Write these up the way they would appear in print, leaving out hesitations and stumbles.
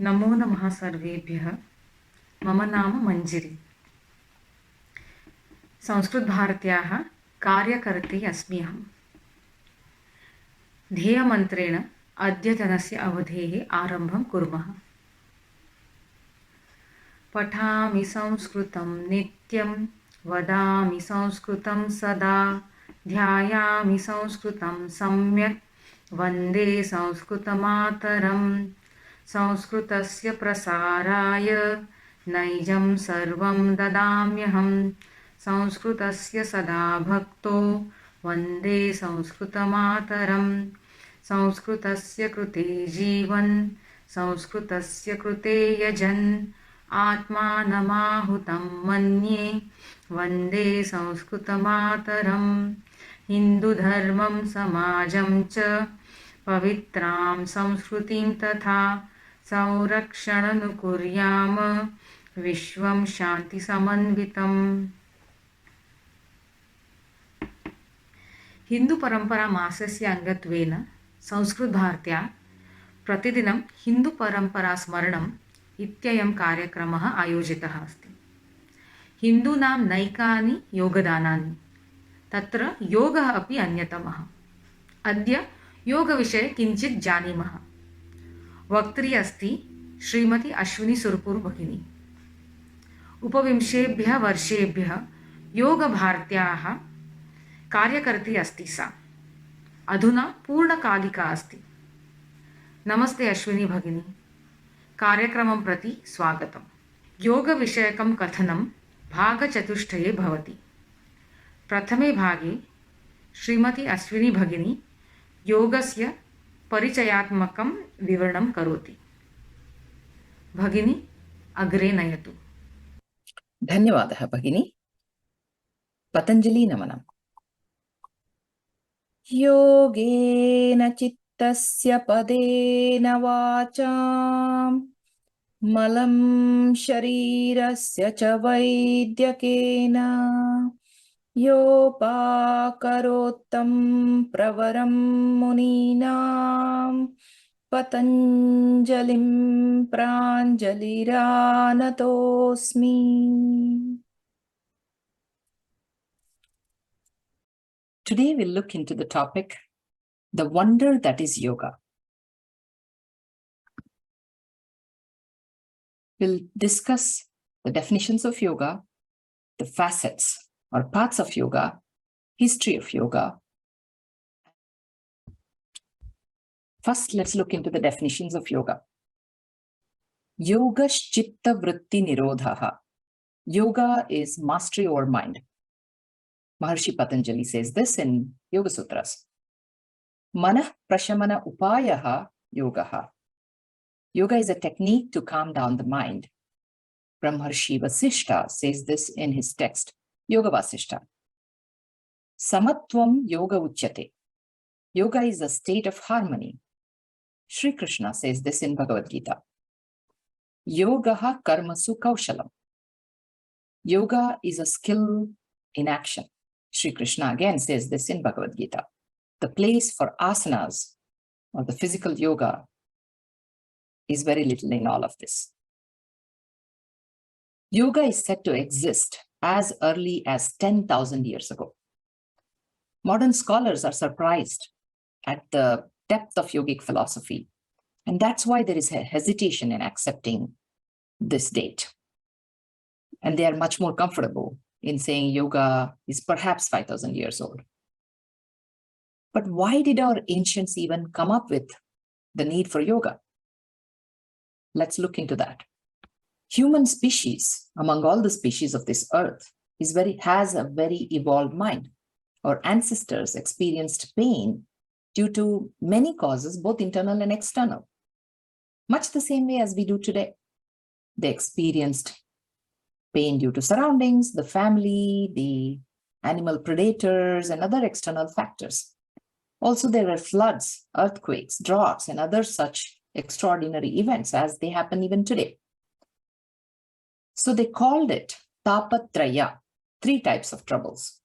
नमो नमः सर्वेभ्यः। मम नाम मञ्जिरी। संस्कृतभारत्याः कार्यकर्त्री अस्मि अहम्। ध्येयमन्त्रेण अद्यतनस्य अवधेः आरम्भं कुर्मः। पठामि संस्कृतं नित्यं, वदामि संस्कृतं सदा, ध्यायामि संस्कृतं सम्यक्, वन्दे संस्कृतमातरम्। संस्कृतस्य प्रसाराय नैजं सर्वं ददाम्यहम्। संस्कृतस्य सदा भक्तो वन्दे संस्कृतमातरम्। संस्कृतस्य कृते जीवन्, संस्कृतस्य कृते यजन्, आत्मानमाहुतं मन्ये वन्दे संस्कृतमातरम्। हिन्दुधर्मं समाजं च पवित्रां संस्कृतिं तथा संरक्षणनुकुर्याम विश्वं शान्तिसमन्वितम्। हिन्दुपरम्परामासस्य अङ्गत्वेन संस्कृतभारत्याः प्रतिदिनं हिन्दुपरम्परास्मरणम् इत्ययं कार्यक्रमः आयोजितः अस्ति। हिन्दूनां नैकानि योगदानानि, तत्र योगः अपि अन्यतमः। अद्य योगविषये किञ्चित् जानीमः। वक्त्री अस्ति श्रीमती अश्विनी सुरपुर भगिनी। उपविंशेभ्यः वर्षेभ्यः योगभारत्याः कार्यकर्त्री अस्ति सा। अधुना पूर्णकालिका अस्ति। नमस्ते अश्विनी भगिनी, कार्यक्रमं प्रति स्वागतम्। योगविषयकं कथनं भागचतुष्टये भवति। प्रथमे भागे श्रीमती अश्विनी भगिनी योगस्य परिचयात्मकं विवरणं करोति। भगिनी अग्रे नयतु। धन्यवादः भगिनी। पतञ्जलि नमनम्। योगेन चित्तस्य पदेन वाचां, मलं शरीरस्य च वैद्यकेन, योपाकरोत्तं प्रवरं मुनीनां, पतञ्जलिं प्राञ्जलिरानतोऽस्मि। Today we'll look into the topic, the wonder that is yoga. We'll discuss the definitions of yoga, the facets or parts of yoga, history of yoga. First, let's look into the definitions of yoga. Yoga chitta vritti nirodhaha. Yoga is mastery over mind. Maharshi Patanjali says this in Yoga Sutras. Manah prashamana upayaha yogaha. Yoga is a technique to calm down the mind. Brahmarshi Vasishta says this in his text, Yoga Vasishta. Samatvam yoga uchyate. Yoga is a state of harmony. Sri Krishna says this in Bhagavad Gita. Yogaha karmasu kaushalam. Yoga is a skill in action. Sri Krishna again says this in Bhagavad Gita. The place for asanas or the physical yoga is very little in all of this. Yoga is said to exist as early as 10,000 years ago. Modern scholars are surprised at the depth of yogic philosophy, and that's why there is a hesitation in accepting this date. And they are much more comfortable in saying yoga is perhaps 5,000 years old. But why did our ancients even come up with the need for yoga? Let's look into that. Human species, among all the species of this earth, has a very evolved mind. Our ancestors experienced pain due to many causes, both internal and external, much the same way as we do today. They experienced pain due to surroundings, the family, the animal predators, and other external factors. Also, there were floods, earthquakes, droughts, and other such extraordinary events as they happen even today. So they called it tapatraya, 3 types of troubles.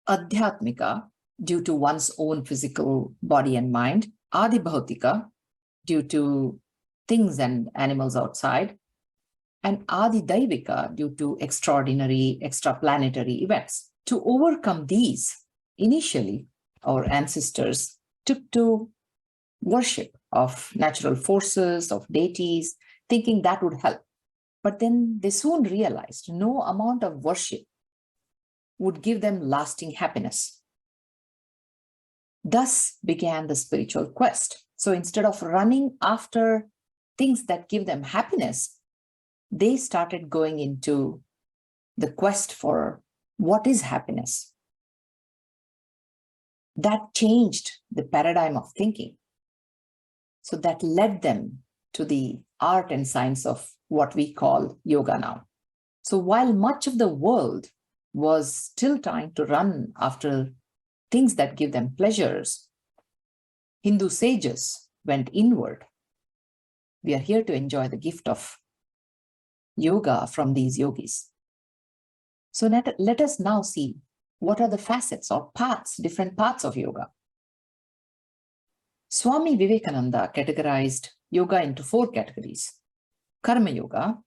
Adhyatmika, due to one's own physical body and mind. Adibhautika, due to things and animals outside, and Adi Daivika due to extraordinary extraplanetary events. To overcome these, initially, our ancestors took to worship of natural forces, of deities, thinking that would help. But then they soon realized no amount of worship would give them lasting happiness. Thus began the spiritual quest. So instead of running after things that give them happiness, they started going into the quest for what is happiness. That changed the paradigm of thinking. So that led them to the art and science of what we call yoga now. So while much of the world was still trying to run after things that give them pleasures, Hindu sages went inward. We are here to enjoy the gift of yoga from these yogis. So let us now see what are the facets or paths, different paths of yoga. Swami Vivekananda categorized yoga into 4 categories. Karma yoga,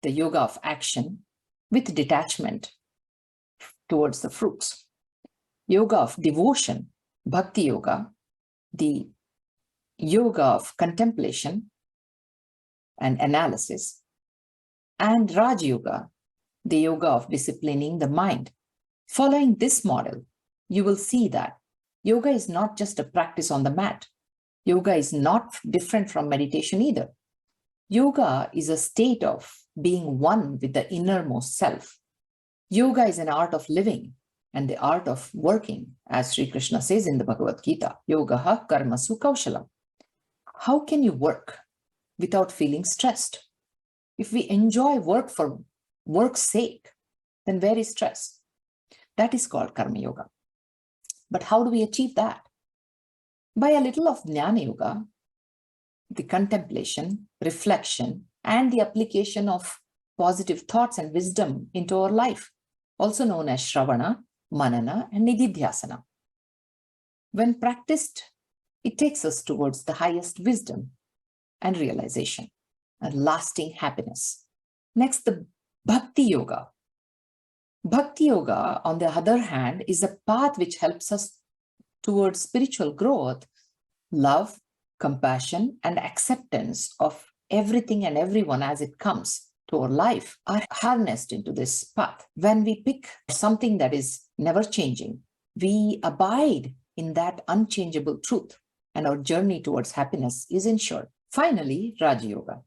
the yoga of action with detachment towards the fruits. Yoga of devotion, Bhakti Yoga, the yoga of contemplation and analysis. And Raj Yoga, the yoga of disciplining the mind. Following this model, you will see that yoga is not just a practice on the mat. Yoga is not different from meditation either. Yoga is a state of being one with the innermost self. Yoga is an art of living and the art of working, as Sri Krishna says in the Bhagavad Gita, Yogaha karmasu kaushalam. How can you work without feeling stressed? If we enjoy work for work's sake, then where is stress? That is called karma yoga. But how do we achieve that? By a little of jnana yoga, the contemplation, reflection, and the application of positive thoughts and wisdom into our life, also known as Shravana, Manana, and Nididhyasana. When practiced, it takes us towards the highest wisdom and realization and lasting happiness. Next, the Bhakti Yoga. Bhakti Yoga, on the other hand, is a path which helps us towards spiritual growth, love, compassion, and acceptance of everything and everyone as it comes to our life are harnessed into this path. When we pick something that is never changing, we abide in that unchangeable truth, and our journey towards happiness is ensured. Finally, Raj Yoga.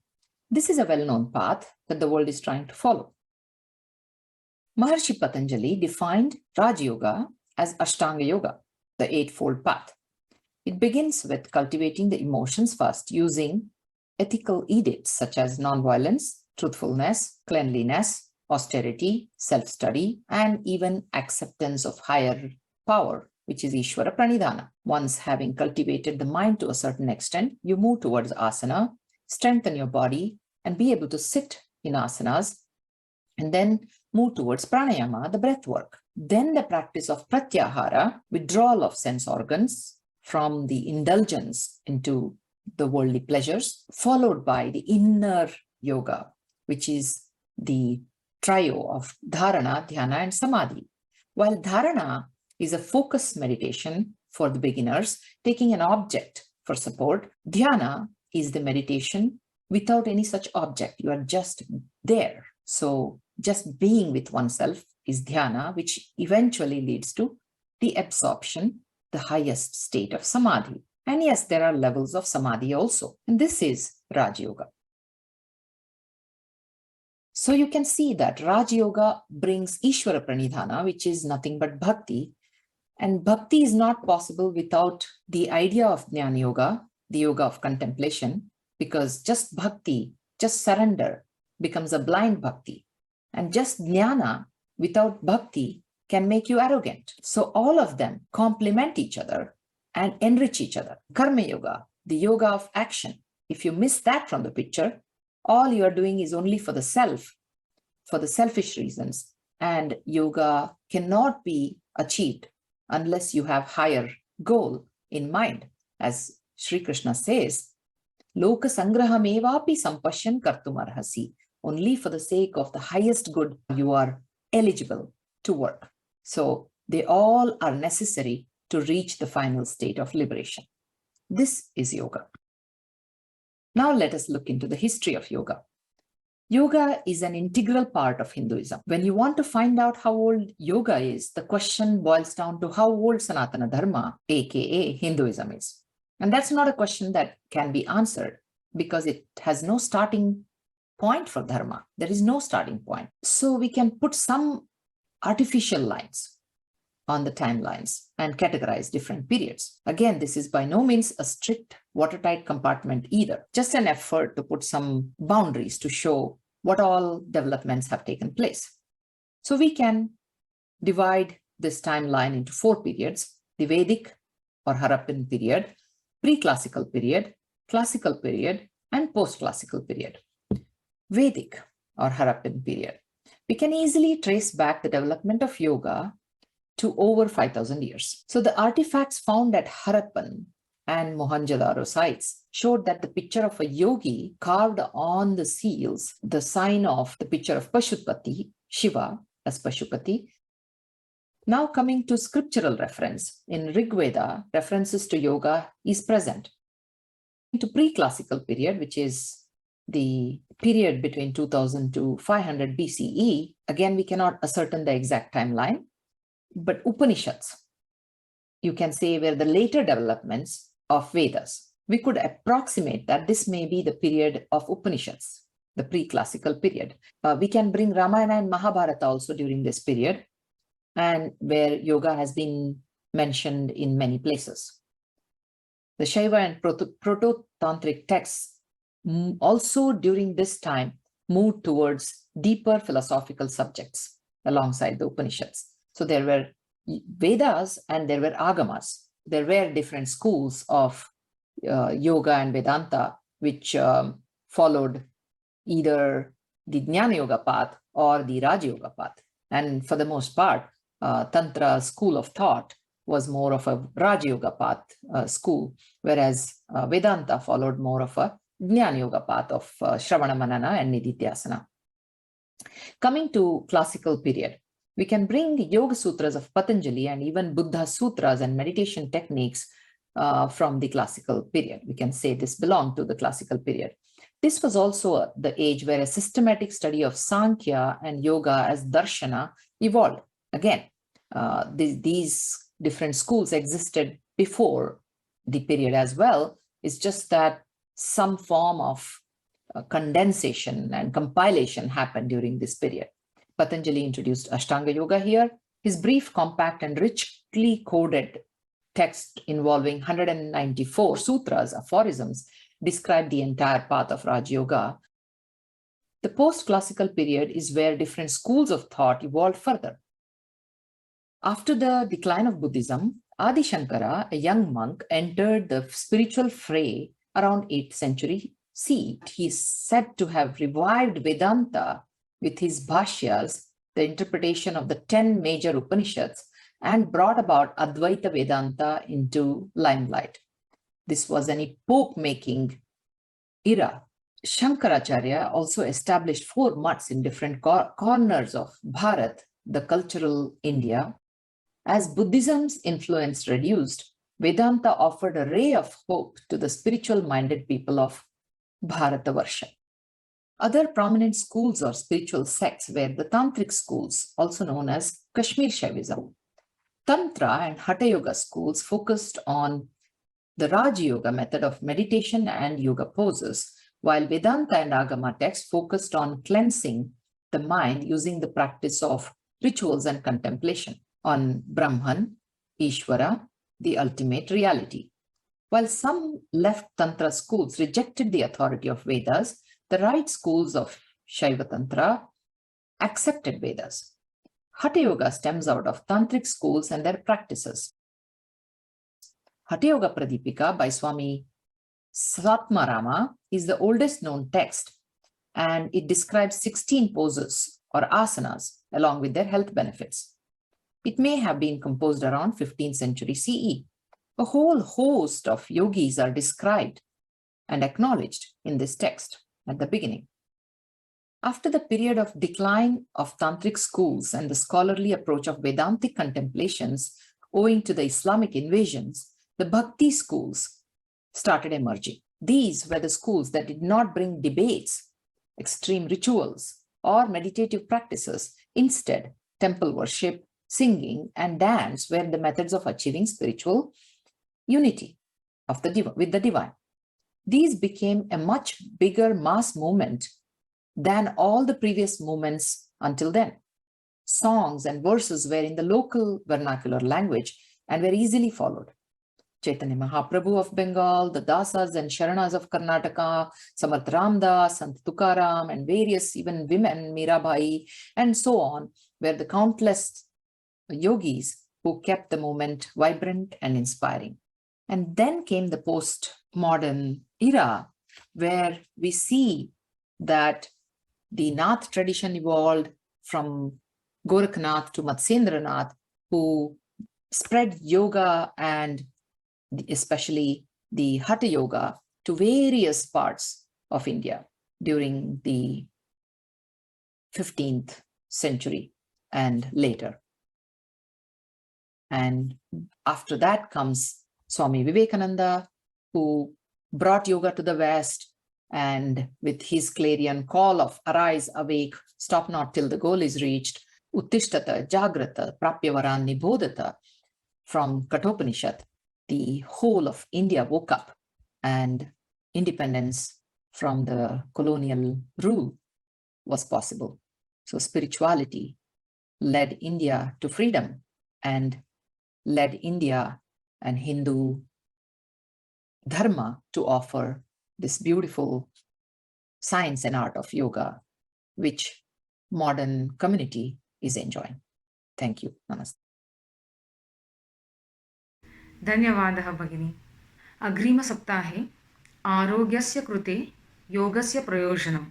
This is a well-known path that the world is trying to follow. Maharshi Patanjali defined Raj Yoga as Ashtanga Yoga, the eightfold path. It begins with cultivating the emotions first, using ethical edicts such as non-violence, truthfulness, cleanliness, austerity, self-study, and even acceptance of higher power, which is Ishvara Pranidhana. Once having cultivated the mind to a certain extent, you move towards asana, strengthen your body, and be able to sit in asanas, and then move towards pranayama, the breath work. Then the practice of pratyahara, withdrawal of sense organs from the indulgence into the worldly pleasures, followed by the inner yoga, which is the trio of dharana, dhyana, and samadhi. While dharana is a focused meditation for the beginners, taking an object for support, dhyana is the meditation without any such object. You are just there. So just being with oneself is dhyana, which eventually leads to the absorption, the highest state of samadhi. And yes, there are levels of samadhi also. And this is Raj Yoga. So you can see that Raj Yoga brings Ishvara Pranidhana, which is nothing but bhakti. And bhakti is not possible without the idea of Jnana Yoga, the yoga of contemplation, because just bhakti, just surrender, becomes a blind bhakti. And just jnana without bhakti can make you arrogant. So all of them complement each other and enrich each other. Karma Yoga, the yoga of action. If you miss that from the picture, all you are doing is only for the self, for the selfish reasons. And yoga cannot be achieved unless you have higher goal in mind. As Sri Krishna says, Loka sangrahamevapi sampashyan kartumarhasi. Only for the sake of the highest good, you are eligible to work. So they all are necessary to reach the final state of liberation. This is yoga. Now let us look into the history of yoga. Yoga is an integral part of Hinduism. When you want to find out how old yoga is, the question boils down to how old Sanatana Dharma, aka Hinduism, is. And that's not a question that can be answered because it has no starting point for Dharma. There is no starting point. So we can put some artificial lines on the timelines and categorize different periods. Again, this is by no means a strict watertight compartment either, just an effort to put some boundaries to show what all developments have taken place. So we can divide this timeline into 4 periods: the Vedic or Harappan period, pre-classical period, classical period, and post-classical period. Vedic or Harappan period. We can easily trace back the development of yoga to over 5,000 years. So the artifacts found at Harappan and Mohenjo-daro sites showed that the picture of a yogi carved on the seals, the sign of the picture of Pashupati, Shiva as Pashupati. Now coming to scriptural reference, in Rig Veda, references to yoga is present. Into pre-classical period, which is the period between 2000 to 500 BCE, again, we cannot ascertain the exact timeline, but Upanishads, you can say, were the later developments of Vedas. We could approximate that this may be the period of Upanishads, the pre-classical period. We can bring Ramayana and Mahabharata also during this period, and where yoga has been mentioned in many places. The Shaiva and Proto-Tantric texts also during this time moved towards deeper philosophical subjects alongside the Upanishads. So there were Vedas and there were Agamas. There were different schools of yoga and Vedanta, which followed either the Jnana Yoga path or the Raj Yoga path. And for the most part, Tantra school of thought was more of a Raj Yoga path school, whereas Vedanta followed more of a Jnana Yoga path of Shravana Manana and Nididhyasana. Coming to classical period, we can bring Yoga Sutras of Patanjali and even Buddha Sutras and meditation techniques from the classical period. We can say this belonged to the classical period. This was also the age where a systematic study of Sankhya and yoga as darshana evolved. Again, these different schools existed before the period as well. It's just that some form of condensation and compilation happened during this period. Patanjali introduced Ashtanga Yoga here. His brief, compact, and richly coded text involving 194 sutras, aphorisms, describe the entire path of Raj Yoga. The post-classical period is where different schools of thought evolved further. After the decline of Buddhism, Adi Shankara, a young monk, entered the spiritual fray around 8th century CE. He is said to have revived Vedanta with his bhashyas, the interpretation of the 10 major Upanishads, and brought about Advaita Vedanta into limelight. This was an epoch-making era. Shankaracharya also established 4 mutts in different corners of Bharat, the cultural India. As Buddhism's influence reduced, Vedanta offered a ray of hope to the spiritual-minded people of Bharatavarsha. Other prominent schools or spiritual sects were the Tantric schools, also known as Kashmir Shaivism. Tantra and Hatha Yoga schools focused on the Raj Yoga method of meditation and yoga poses, while Vedanta and Agama texts focused on cleansing the mind using the practice of rituals and contemplation on Brahman, Ishvara, the ultimate reality. While some left Tantra schools rejected the authority of Vedas, the right schools of Shaiva Tantra accepted Vedas. Hatha Yoga stems out of Tantric schools and their practices. Hatha Yoga Pradipika by Swami Satmarama is the oldest known text, and it describes 16 poses or asanas along with their health benefits. It may have been composed around 15th century CE. A whole host of yogis are described and acknowledged in this text at the beginning. After the period of decline of tantric schools and the scholarly approach of Vedantic contemplations owing to the Islamic invasions, the Bhakti schools started emerging. These were the schools that did not bring debates, extreme rituals, or meditative practices. Instead, temple worship, singing, and dance were the methods of achieving spiritual unity with the divine. These became a much bigger mass movement than all the previous movements until then. Songs and verses were in the local vernacular language and were easily followed. Chaitanya Mahaprabhu of Bengal, the Dasas and Sharanas of Karnataka, Samarth Ramdas, Sant Tukaram, and various even women, Mirabai, and so on, were the countless yogis who kept the movement vibrant and inspiring. And then came the postmodern era, where we see that the Nath tradition evolved from Gorakhnath to Matsyendranath, who spread yoga and especially the Hatha Yoga to various parts of India during the 15th century and later. And after that comes Swami Vivekananda, who brought yoga to the West, and with his clarion call of arise, awake, stop not till the goal is reached, Uttishtata, Jagrata, Prapyavaran, Nibodhata, from Kathopanishad, the whole of India woke up and independence from the colonial rule was possible. So spirituality led India to freedom and led India and Hindu dharma to offer this beautiful science and art of yoga, which modern community is enjoying. Thank you. Namaste. धन्यवादः भगिनी. अग्रिमसप्ताहे आरोग्यस्य कृते योगस्य प्रयोजनं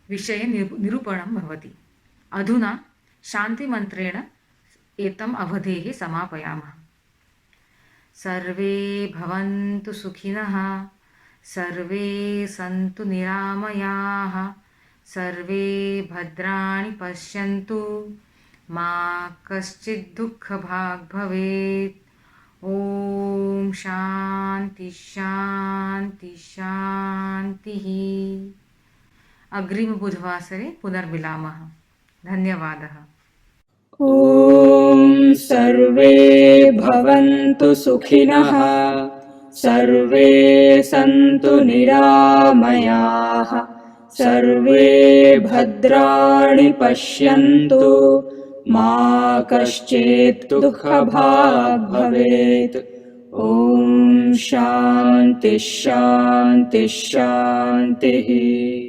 विषये निरूपणं भवति. अधुना शान्तिमन्त्रेण एतम् अवधेः समापयामः. सर्वे भवन्तु सुखिनः, सर्वे सन्तु निरामयाः, सर्वे भद्राणि पश्यन्तु, मा कश्चित् दुःखभाग् भवेत्. ॐ शान्ति शान्ति शान्तिः. अग्रिमबुधवासरे पुनर्मिलामः. धन्यवादः. ॐ सर्वे भवन्तु सुखिनः, सर्वे सन्तु निरामयाः, सर्वे भद्राणि पश्यन्तु, मा कश्चित् दुःखभाग् भवेत्. ॐ शान्ति शान्ति शान्तिः.